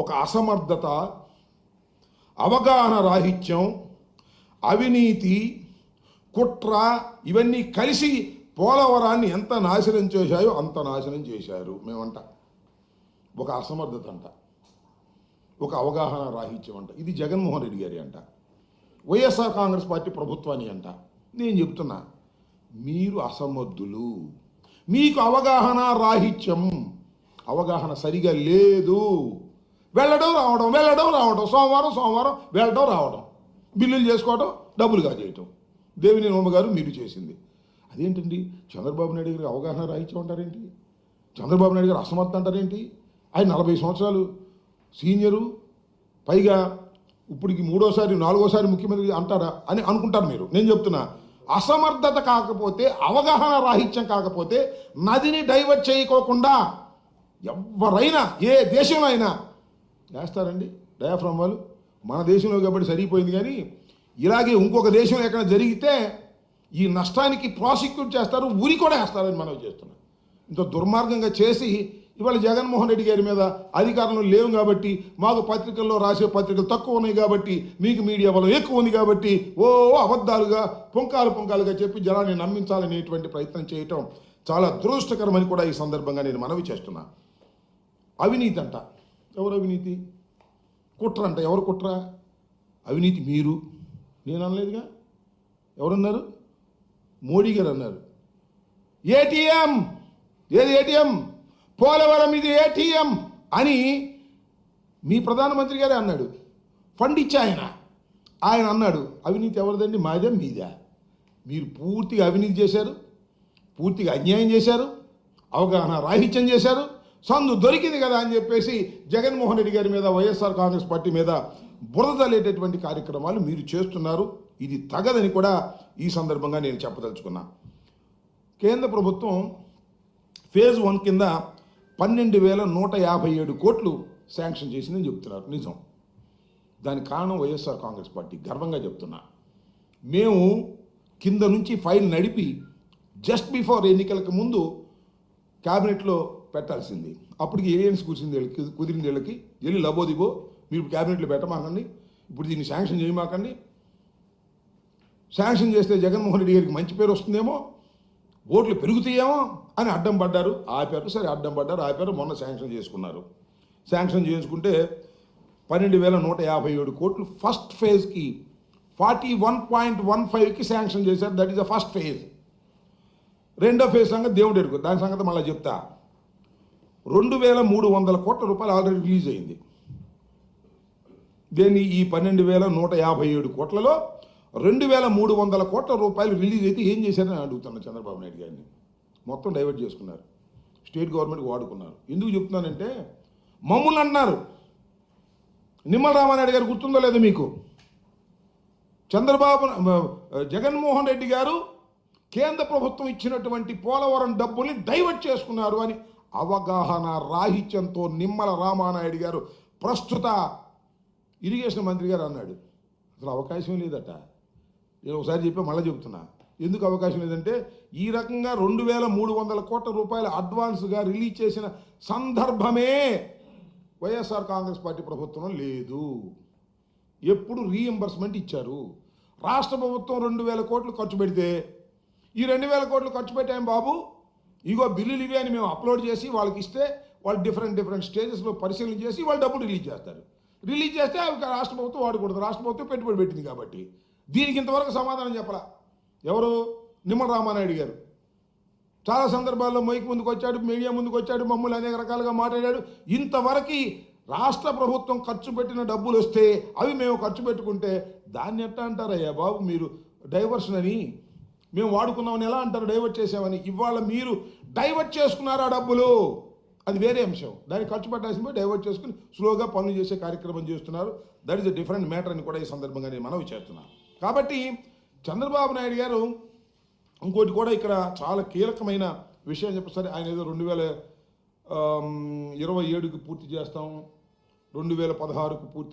ఒక అసమర్థత, అవగాహన రాహిత్యం, అవినీతి, కుట్ర ఇవన్నీ కలిసి పోలవరాన్ని ఎంత నాశనం చేశాయో అంత నాశనం చేశారు. మేమంట ఒక అసమర్థత అంట, ఒక అవగాహన రాహిత్యం అంట. ఇది జగన్మోహన్ రెడ్డి గారి అంట, వైఎస్ఆర్ కాంగ్రెస్ పార్టీ ప్రభుత్వాన్ని అంట. నేను చెప్తున్నా, మీరు అసమర్థులు, మీకు అవగాహన రాహిత్యం, అవగాహన సరిగా లేదు. వెళ్ళడం రావడం సోమవారం వెళ్ళడం రావడం, బిల్లులు చేసుకోవడం, డబ్బులు కాజేయటం. దేవినేని ఉమ గారు మీరు చేసింది అదేంటండి? చంద్రబాబు నాయుడు గారికి అవగాహన రాహిత్యం అంటారేంటి? చంద్రబాబు నాయుడు గారు అసమర్థత అంటారేంటి? ఆయన 40 సంవత్సరాలు సీనియరు, పైగా ఇప్పటికి 3వ, 4వ ముఖ్యమంత్రి అంటారా అని అనుకుంటారు మీరు. నేను చెప్తున్నా, అసమర్థత కాకపోతే, అవగాహన రాహిత్యం కాకపోతే నదిని డైవర్ట్ చేయకోకుండా ఎవరైనా ఏ దేశంలో అయినా వేస్తారండి డయాఫ్రామ్ వాళ్ళు. మన దేశంలో కాబట్టి సరిపోయింది, కానీ ఇలాగే ఇంకొక దేశంలో ఎక్కడ జరిగితే ఈ నష్టానికి ప్రాసిక్యూట్ చేస్తారు, ఊరి కూడా వేస్తారని మనం చేస్తున్నాం. ఇంత దుర్మార్గంగా చేసి ఇవాళ జగన్మోహన్ రెడ్డి గారి మీద అధికారంలో లేవు కాబట్టి, మాకు పత్రికల్లో రాసే పత్రికలు తక్కువ ఉన్నాయి కాబట్టి, మీకు మీడియా బలం ఎక్కువ ఉంది కాబట్టి అబద్ధాలుగా పుంకాలుగా చెప్పి జనాన్ని నమ్మించాలనేటువంటి ప్రయత్నం చేయటం చాలా దురదృష్టకరమని కూడా ఈ సందర్భంగా నేను మనవి చేస్తున్నా. అవినీతి అంట, ఎవరు అవినీతి? కుట్ర అంట, ఎవరు కుట్ర? అవినీతి మీరు, నేను అనలేదుగా. ఎవరన్నారు? మోడీ గారు అన్నారు. ఏటీఎం, ఏది ఏటీఎం? పోలవరం ఇది ఏటీఎం అని మీ ప్రధానమంత్రి గారే అన్నాడు. ఫండ్ ఇచ్చి ఆయన అన్నాడు. అవినీతి ఎవరిదండి? మాదే మీదే? మీరు పూర్తిగా అవినీతి చేశారు, పూర్తిగా అన్యాయం చేశారు, అవగాహన రాహిత్యం చేశారు. సందు దొరికింది కదా అని చెప్పేసి జగన్మోహన్ రెడ్డి గారి మీద, వైఎస్ఆర్ కాంగ్రెస్ పార్టీ మీద బురద తల్లేటటువంటి కార్యక్రమాలు మీరు చేస్తున్నారు. ఇది తగదని కూడా ఈ సందర్భంగా నేను చెప్పదలుచుకున్నా. కేంద్ర ప్రభుత్వం ఫేజ్ 1 కింద 12,157 కోట్లు శాంక్షన్ చేసిందని చెప్తున్నారు. నిజం. దానికి కారణం వైఎస్ఆర్ కాంగ్రెస్ పార్టీ. గర్వంగా చెప్తున్నా, మేము కింద నుంచి ఫైల్ నడిపి జస్ట్ బిఫోర్ ఎన్నికలకు ముందు క్యాబినెట్లో పెట్టాల్సింది. అప్పటికి ఏలియన్స్ కుదిరింది వీళ్ళకి, వెళ్ళి లబోదిబో మీరు క్యాబినెట్లో పెట్టమాకండి, ఇప్పుడు దీన్ని శాంక్షన్ చేయమాకండి, శాంక్షన్ చేస్తే జగన్మోహన్ రెడ్డి గారికి మంచి పేరు వస్తుందేమో, ఓట్లు పెరుగుతాయేమో అని అడ్డం పడ్డారు, ఆపారు. సరే అడ్డం పడ్డారు, ఆపారు. మొన్న శాంక్షన్ చేసుకున్నారు. శాంక్షన్ చేసుకుంటే 12,157 కోట్లు ఫస్ట్ ఫేజ్కి 41.15కి శాంక్షన్ చేశారు. That is the first phase. రెండో ఫేజ్ సంగతి దేవుడు ఎరుగు, దాని సంగతి మళ్ళీ చెప్తా. 2,300 కోట్ల రూపాయలు ఆల్రెడీ రిలీజ్ అయింది. దీన్ని ఈ 12,157 కోట్లలో 2,300 కోట్ల రూపాయలు రిలీజ్ అయితే ఏం చేశారని అడుగుతున్నా చంద్రబాబు నాయుడు గారిని. మొత్తం డైవర్ట్ చేసుకున్నారు, స్టేట్ గవర్నమెంట్కి వాడుకున్నారు. ఎందుకు చెప్తున్నానంటే, మమ్మల్ని అన్నారు. నిమ్మల రామానాయుడు గారు గుర్తుందో లేదో మీకు? జగన్మోహన్ రెడ్డి గారు కేంద్ర ప్రభుత్వం ఇచ్చినటువంటి పోలవరం డబ్బుల్ని డైవర్ట్ చేసుకున్నారు అని అవగాహన రాహిత్యంతో నిమ్మల రామానాయుడు గారు, ప్రస్తుత ఇరిగేషన్ మంత్రి గారు అన్నాడు. అసలు అవకాశం లేదట. నేను ఒకసారి చెప్పా, మళ్ళీ చెబుతున్నా. ఎందుకు అవకాశం లేదంటే, ఈ రకంగా 2,300 కోట్ల రూపాయల అడ్వాన్స్గా రిలీజ్ చేసిన సందర్భమే వైఎస్ఆర్ కాంగ్రెస్ పార్టీ ప్రభుత్వం లేదు. ఎప్పుడు రీఎంబర్స్మెంట్ ఇచ్చారు. రాష్ట్ర ప్రభుత్వం 2,000 కోట్లు ఖర్చు పెడితే, ఈ 2,000 కోట్లు ఖర్చు పెట్టాం బాబు, ఇగో బిల్లులు ఇవి అని మేము అప్లోడ్ చేసి వాళ్ళకి ఇస్తే, వాళ్ళు డిఫరెంట్ స్టేజెస్లో పరిశీలన చేసి వాళ్ళు డబ్బులు రిలీజ్ చేస్తారు. రిలీజ్ చేస్తే అవి రాష్ట్ర ప్రభుత్వం వాడకూడదు. రాష్ట్ర ప్రభుత్వం పెట్టుబడి పెట్టింది కాబట్టి. దీనికి ఇంతవరకు సమాధానం చెప్పలా ఎవరు? నిమ్మల రామానాయుడు గారు. చాలా సందర్భాల్లో మైక్ ముందుకు వచ్చాడు, మీడియా ముందుకు వచ్చాడు, మమ్మల్ని అనేక రకాలుగా మాట్లాడాడు. ఇంతవరకు రాష్ట్ర ప్రభుత్వం ఖర్చు పెట్టిన డబ్బులు వస్తే అవి మేము ఖర్చు పెట్టుకుంటే దాన్ని ఎట్లా అంటారయ్యా బాబు మీరు డైవర్షన్ అని? మేము వాడుకున్నామని ఎలా అంటారు డైవర్ట్ చేసామని? ఇవాళ మీరు డైవర్ట్ చేసుకున్నారు ఆ డబ్బులు, అది వేరే అంశం. దాన్ని ఖర్చు పెట్టాల్సిన డైవర్ట్ చేసుకుని స్లోగా పనులు చేసే కార్యక్రమం చేస్తున్నారు. That is a different matter అని కూడా ఈ సందర్భంగా నేను మనవి చేస్తున్నాను. కాబట్టి చంద్రబాబు నాయుడు గారు ఇంకోటి కూడా ఇక్కడ చాలా కీలకమైన విషయం చెప్పేసరి, ఆయన ఏదో 2027కి పూర్తి చేస్తాం, 2016కు పూర్తి